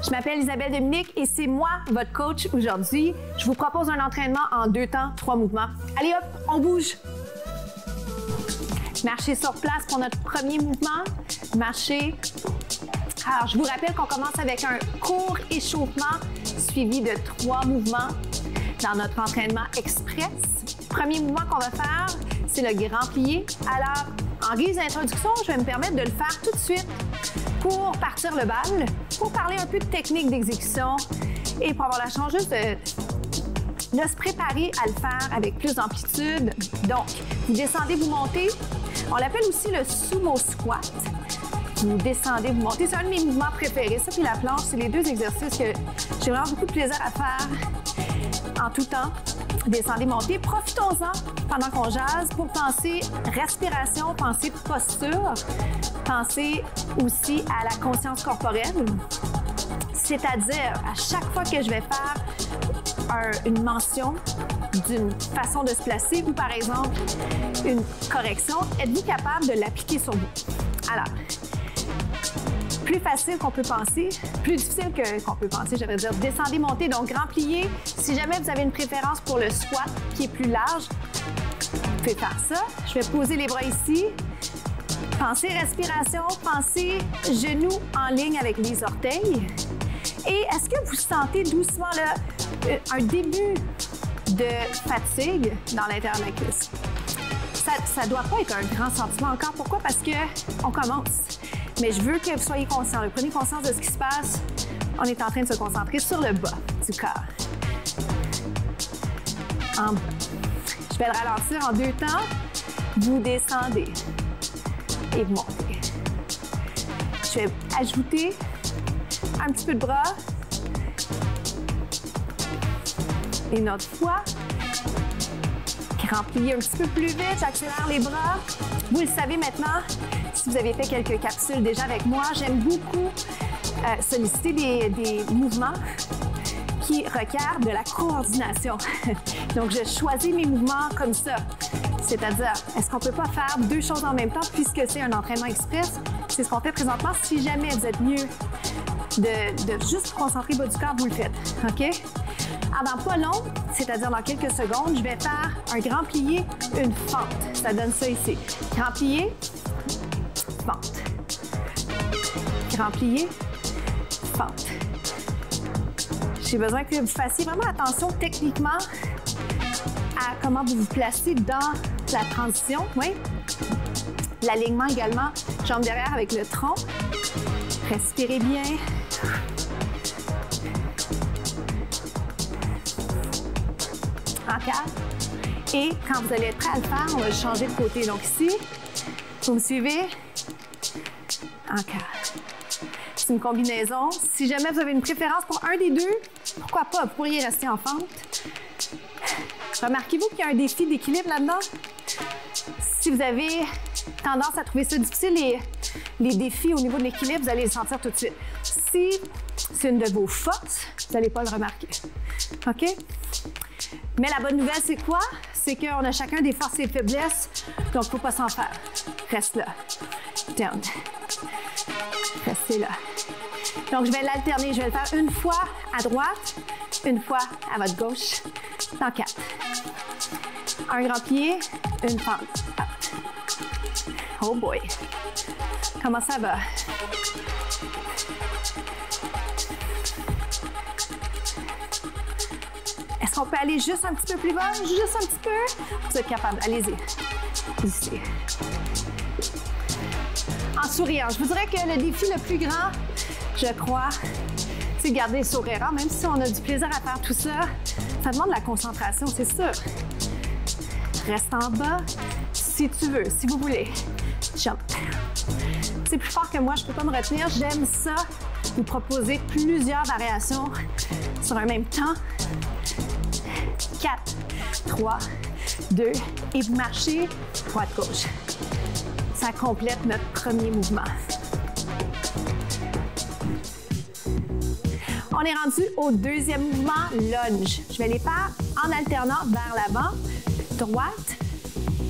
Je m'appelle Isabelle Dominique et c'est moi, votre coach aujourd'hui. Je vous propose un entraînement en 2 temps, 3 mouvements. Allez hop, on bouge. Marcher sur place pour notre premier mouvement. Marcher. Alors, je vous rappelle qu'on commence avec un court échauffement suivi de 3 mouvements dans notre entraînement express. Premier mouvement qu'on va faire, c'est le grand plié. Alors, en guise d'introduction, je vais me permettre de le faire tout de suite pour partir le bal, pour parler un peu de technique d'exécution et pour avoir la chance juste de se préparer à le faire avec plus d'amplitude. Donc, vous descendez, vous montez. On l'appelle aussi le sumo squat. Vous descendez, vous montez. C'est un de mes mouvements préférés. Ça puis la planche, c'est les 2 exercices que j'ai vraiment beaucoup de plaisir à faire en tout temps. Descendez, montez. Profitons-en pendant qu'on jase pour penser respiration, penser posture, penser aussi à la conscience corporelle. C'est-à-dire, à chaque fois que je vais faire une mention d'une façon de se placer ou par exemple une correction, êtes-vous capable de l'appliquer sur vous? Alors, plus facile qu'on peut penser, plus difficile qu'on peut penser, j'aimerais dire. Descendez, montez, donc grand plié. Si jamais vous avez une préférence pour le squat qui est plus large, vous pouvez faire ça. Je vais poser les bras ici. Pensez respiration, pensez genoux en ligne avec les orteils. Et est-ce que vous sentez doucement là, un début de fatigue dans l'intérieur de la cuisse? Ça ne doit pas être un grand sentiment encore. Pourquoi? Parce qu'on commence. Mais je veux que vous soyez conscients. Prenez conscience de ce qui se passe. On est en train de se concentrer sur le bas du corps. Je vais le ralentir en 2 temps. Vous descendez et vous montez. Je vais ajouter un petit peu de bras. Une autre fois. Grand plié un petit peu plus vite. J'accélère les bras. Vous le savez maintenant, si vous avez fait quelques capsules déjà avec moi, j'aime beaucoup solliciter des mouvements qui requièrent de la coordination. Donc, je choisis mes mouvements comme ça. C'est-à-dire, est-ce qu'on ne peut pas faire 2 choses en même temps puisque c'est un entraînement express? C'est ce qu'on fait présentement. Si jamais vous êtes mieux de juste vous concentrer bas du corps, vous le faites. OK? Alors, dans pas long, c'est-à-dire dans quelques secondes, je vais faire un grand plié, une fente. Ça donne ça ici. Grand plié, fente. Grand plié, fente. J'ai besoin que vous fassiez vraiment attention techniquement à comment vous vous placez dans la transition. Oui. L'alignement également, jambes derrière avec le tronc. Respirez bien. En 4. Et quand vous allez être prêt à le faire, on va le changer de côté. Donc ici, vous me suivez. En 4. C'est une combinaison. Si jamais vous avez une préférence pour un des 2, pourquoi pas? Vous pourriez rester en fente. Remarquez-vous qu'il y a un défi d'équilibre là-dedans? Si vous avez tendance à trouver ça difficile, les défis au niveau de l'équilibre, vous allez les sentir tout de suite. Si c'est une de vos forces, vous n'allez pas le remarquer. OK? Mais la bonne nouvelle, c'est quoi? C'est qu'on a chacun des forces et des faiblesses, donc il ne faut pas s'en faire. Reste là. Down. Restez là. Donc, je vais l'alterner. Je vais le faire une fois à droite, une fois à votre gauche. Dans 4. Un grand pied, une fente. Oh boy! Comment ça va? Est-ce qu'on peut aller juste un petit peu plus bas? Juste un petit peu? Vous êtes capable. Allez-y. Ici. En souriant. Je vous dirais que le défi le plus grand, je crois, c'est de garder le sourire. Même si on a du plaisir à faire tout ça, ça demande de la concentration, c'est sûr. Reste en bas si tu veux, si vous voulez. Jump. C'est plus fort que moi, je ne peux pas me retenir. J'aime ça, vous proposer plusieurs variations sur un même temps. 4, 3, 2, et vous marchez droite-gauche. Ça complète notre premier mouvement. On est rendu au 2e mouvement, lunge. Je vais les faire en alternant vers l'avant, droite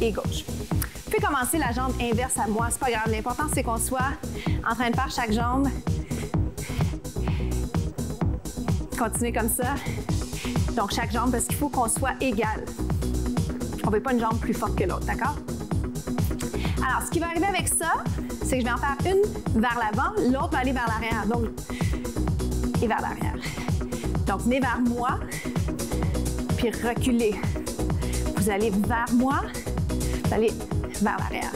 et gauche. Vous pouvez commencer la jambe inverse à moi, c'est pas grave. L'important, c'est qu'on soit en train de faire chaque jambe Continuez comme ça. Donc, chaque jambe, parce qu'il faut qu'on soit égal. On ne veut pas une jambe plus forte que l'autre, d'accord? Alors, ce qui va arriver avec ça, c'est que je vais en faire une vers l'avant, l'autre va aller vers l'arrière. Donc, et vers l'arrière. Donc, venez vers moi, puis reculez. Vous allez vers moi, vous allez vers l'arrière.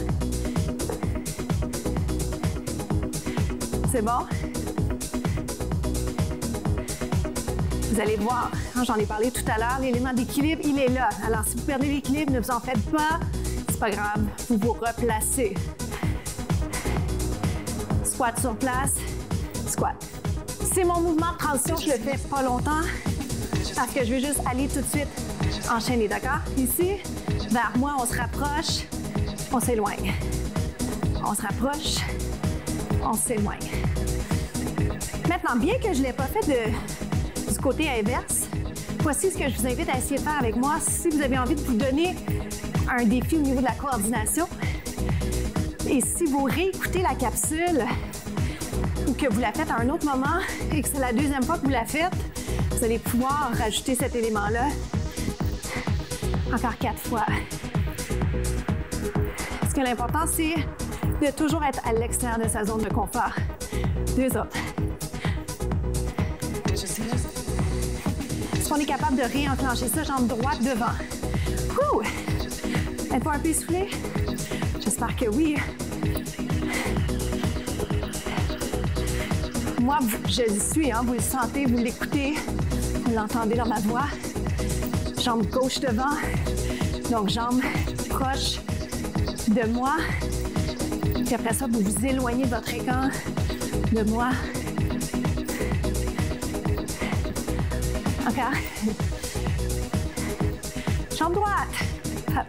C'est bon? Vous allez voir, j'en ai parlé tout à l'heure, l'élément d'équilibre, il est là. Alors, si vous perdez l'équilibre, ne vous en faites pas, c'est pas grave, vous vous replacez. Squat sur place, squat. C'est mon mouvement de transition, je le fais pas longtemps parce que je vais juste aller tout de suite enchaîner, d'accord? Ici, vers moi, on se rapproche, on s'éloigne. On se rapproche, on s'éloigne. Maintenant, bien que je ne l'ai pas fait du côté inverse, voici ce que je vous invite à essayer de faire avec moi si vous avez envie de vous donner un défi au niveau de la coordination. Et si vous réécoutez la capsule ou que vous la faites à un autre moment et que c'est la deuxième fois que vous la faites, vous allez pouvoir rajouter cet élément-là encore 4 fois. Ce que l'important, c'est de toujours être à l'extérieur de sa zone de confort. 2 autres. Est-ce qu'on est capable de réenclencher ça, jambe droite devant? Ouh! Êtes-vous un peu essoufflé? J'espère que oui. Moi, je le suis, hein? Vous le sentez, vous l'écoutez, vous l'entendez dans ma voix. Jambe gauche devant, donc jambe proche de moi. Puis après ça, vous vous éloignez de votre écran de moi. Encore. Jambe droite. Hop.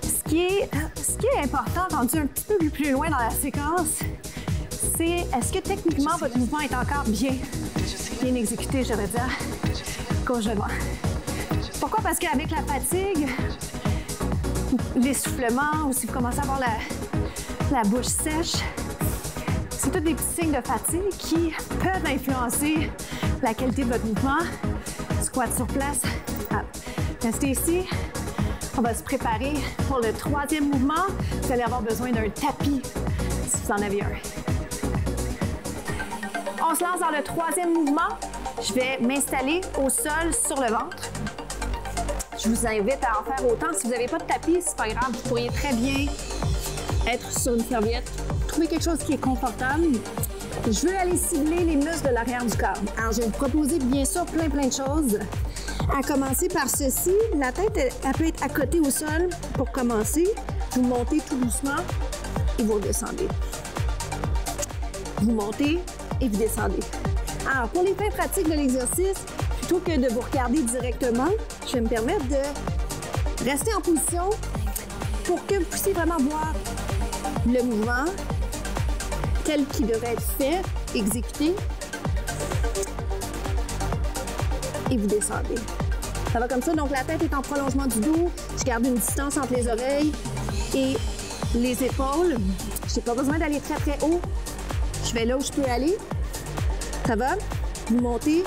Ce qui est important, rendu un petit peu plus loin dans la séquence, c'est est-ce que techniquement votre mouvement est encore bien exécuté, je vais dire, gauche devant. Pourquoi? Parce qu'avec la fatigue, l'essoufflement, ou si vous commencez à avoir la bouche sèche, c'est tous des petits signes de fatigue qui peuvent influencer la qualité de votre mouvement. Squat sur place. Hop. Restez ici. On va se préparer pour le 3e mouvement. Vous allez avoir besoin d'un tapis si vous en avez un. On se lance dans le 3e mouvement. Je vais m'installer au sol sur le ventre. Je vous invite à en faire autant. Si vous n'avez pas de tapis, c'est pas grave. Vous pourriez très bien être sur une serviette. Trouver quelque chose qui est confortable. Je veux aller cibler les muscles de l'arrière du corps. Alors, je vais vous proposer bien sûr plein de choses. À commencer par ceci. La tête, elle peut être à côté au sol pour commencer. Vous montez tout doucement et vous redescendez. Vous montez et vous descendez. Alors, pour les fins pratiques de l'exercice, plutôt que de vous regarder directement, je vais me permettre de rester en position pour que vous puissiez vraiment voir le mouvement tel qu'il devrait être fait, exécuté. Et vous descendez. Ça va comme ça. Donc, la tête est en prolongement du dos. Je garde une distance entre les oreilles et les épaules. Je n'ai pas besoin d'aller très haut. Je vais là où je peux aller. Ça va? Vous montez,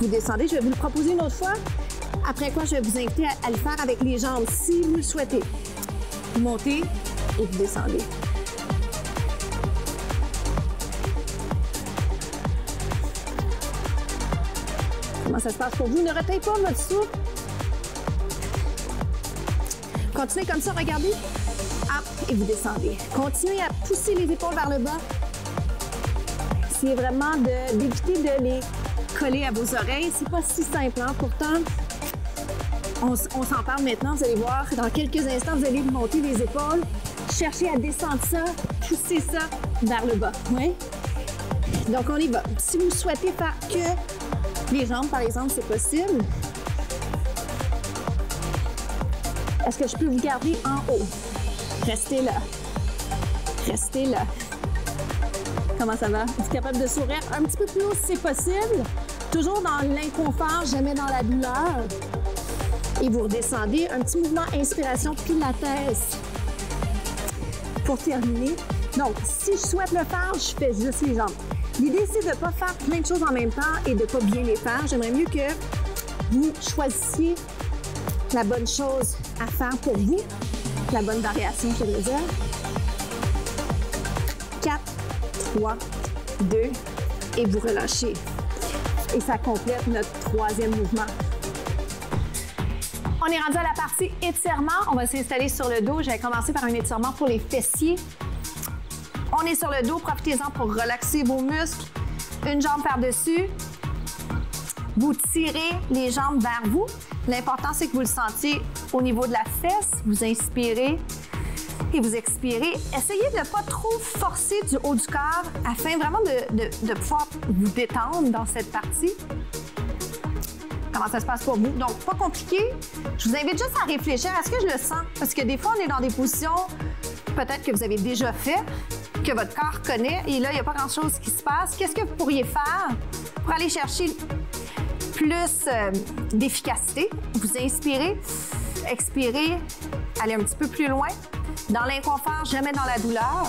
vous descendez. Je vais vous le proposer une autre fois. Après quoi, je vais vous inviter à le faire avec les jambes si vous le souhaitez. Vous montez et vous descendez. Comment ça se passe pour vous? Ne retenez pas votre souffle. Continuez comme ça, regardez. Hop, et vous descendez. Continuez à pousser les épaules vers le bas. Essayez vraiment d'éviter de les coller à vos oreilles. C'est pas si simple, hein? Pourtant, on s'en parle maintenant. Vous allez voir, dans quelques instants, vous allez monter les épaules. Cherchez à descendre ça, pousser ça vers le bas. Oui? Donc, on y va. Si vous souhaitez faire que les jambes, par exemple, c'est possible. Est-ce que je peux vous garder en haut? Restez là. Restez là. Comment ça va? Vous êtes capable de sourire un petit peu plus haut si c'est possible. Toujours dans l'inconfort, jamais dans la douleur. Et vous redescendez. Un petit mouvement inspiration pilates. Pour terminer. Donc, si je souhaite le faire, je fais juste les jambes. L'idée, c'est de ne pas faire plein de choses en même temps et de ne pas bien les faire. J'aimerais mieux que vous choisissiez la bonne chose à faire pour vous, la bonne variation, je veux dire. 4, 3, 2, et vous relâchez. Et ça complète notre troisième mouvement. On est rendu à la partie étirement. On va s'installer sur le dos. Je vais commencer par un étirement pour les fessiers. On est sur le dos. Profitez-en pour relaxer vos muscles. Une jambe par-dessus. Vous tirez les jambes vers vous. L'important, c'est que vous le sentiez au niveau de la fesse. Vous inspirez et vous expirez. Essayez de ne pas trop forcer du haut du corps afin vraiment de pouvoir vous détendre dans cette partie. Comment ça se passe pour vous? Donc, pas compliqué. Je vous invite juste à réfléchir. Est-ce que je le sens? Parce que des fois, on est dans des positions peut-être que vous avez déjà fait, que votre corps connaît, et là, il n'y a pas grand-chose qui se passe. Qu'est-ce que vous pourriez faire pour aller chercher plus d'efficacité? Vous inspirez, expirez, allez un petit peu plus loin. Dans l'inconfort, jamais dans la douleur.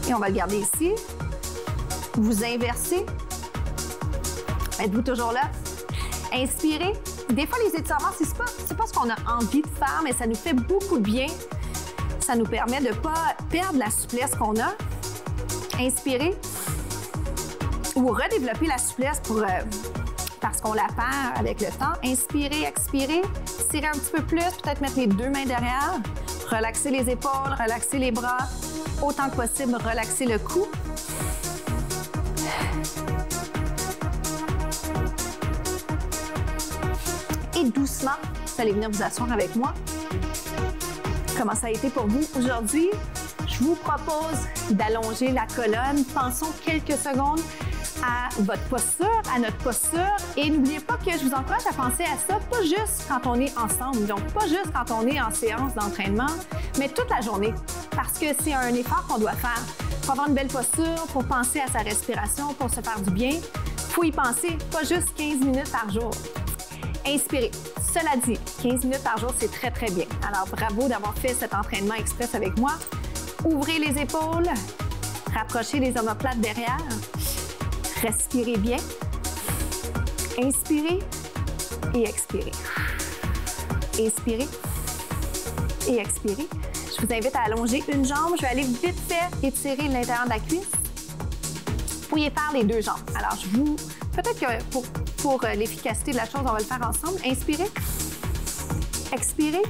Et on va le garder ici. Vous inversez. Êtes-vous toujours là? Inspirez. Des fois, les étirements, c'est pas ce qu'on a envie de faire, mais ça nous fait beaucoup de bien. Ça nous permet de ne pas perdre la souplesse qu'on a. Inspirez. Ou redévelopper la souplesse parce qu'on la perd avec le temps. Inspirez, expirez. Tirez un petit peu plus, peut-être mettre les deux mains derrière. Relaxez les épaules, relaxez les bras. Autant que possible, relaxez le cou. Et doucement, vous allez venir vous asseoir avec moi. Comment ça a été pour vous aujourd'hui? Je vous propose d'allonger la colonne. Pensons quelques secondes à votre posture, à notre posture. Et n'oubliez pas que je vous encourage à penser à ça, pas juste quand on est ensemble, donc pas juste quand on est en séance d'entraînement, mais toute la journée, parce que c'est un effort qu'on doit faire. Pour avoir une belle posture, pour penser à sa respiration, pour se faire du bien, il faut y penser, pas juste 15 minutes par jour. Inspirez. Cela dit, 15 minutes par jour, c'est très, très bien. Alors, bravo d'avoir fait cet entraînement express avec moi. Ouvrez les épaules, rapprochez les omoplates derrière. Respirez bien. Inspirez et expirez. Inspirez et expirez. Je vous invite à allonger une jambe. Je vais aller vite fait étirer l'intérieur de la cuisse. Vous pourriez faire les deux jambes. Alors, peut-être que pour l'efficacité de la chose, on va le faire ensemble. Inspirez. Expirez.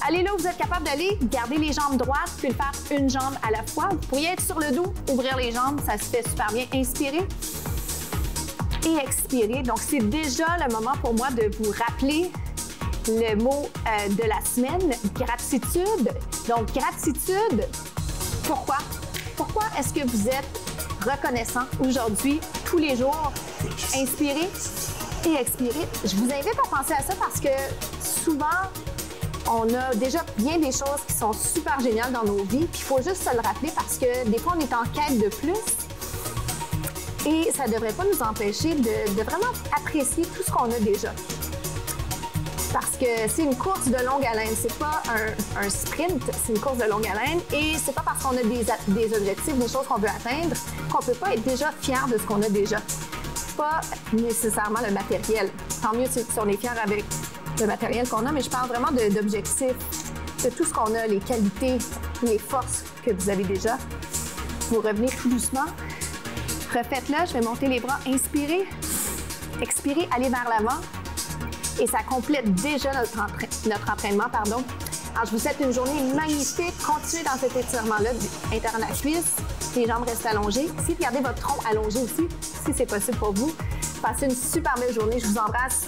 Allez là où vous êtes capable d'aller, gardez les jambes droites, puis le faire une jambe à la fois. Vous pourriez être sur le dos, ouvrir les jambes, ça se fait super bien. Inspirez et expirez. Donc, c'est déjà le moment pour moi de vous rappeler le mot de la semaine, gratitude. Donc, gratitude, pourquoi? Pourquoi est-ce que vous êtes reconnaissant aujourd'hui, tous les jours? Inspirez et expirez. Je vous invite à penser à ça parce que souvent, on a déjà bien des choses qui sont super géniales dans nos vies, puis il faut juste se le rappeler parce que des fois, on est en quête de plus et ça ne devrait pas nous empêcher de vraiment apprécier tout ce qu'on a déjà. Parce que c'est une course de longue haleine, c'est pas un sprint, c'est une course de longue haleine et c'est pas parce qu'on a des objectifs, des choses qu'on veut atteindre, qu'on peut pas être déjà fier de ce qu'on a déjà. Pas nécessairement le matériel. Tant mieux si on est fier avec le matériel qu'on a, mais je parle vraiment d'objectifs, de tout ce qu'on a, les qualités, les forces que vous avez déjà. Vous revenez tout doucement. Refaites-le, je vais monter les bras, inspirez, expirez, allez vers l'avant. Et ça complète déjà notre entraînement. Alors, je vous souhaite une journée magnifique. Continuez dans cet étirement-là, interne à la cuisse. Les jambes restent allongées. Essayez de garder votre tronc allongé aussi, si c'est possible pour vous. Passez une super belle journée. Je vous embrasse.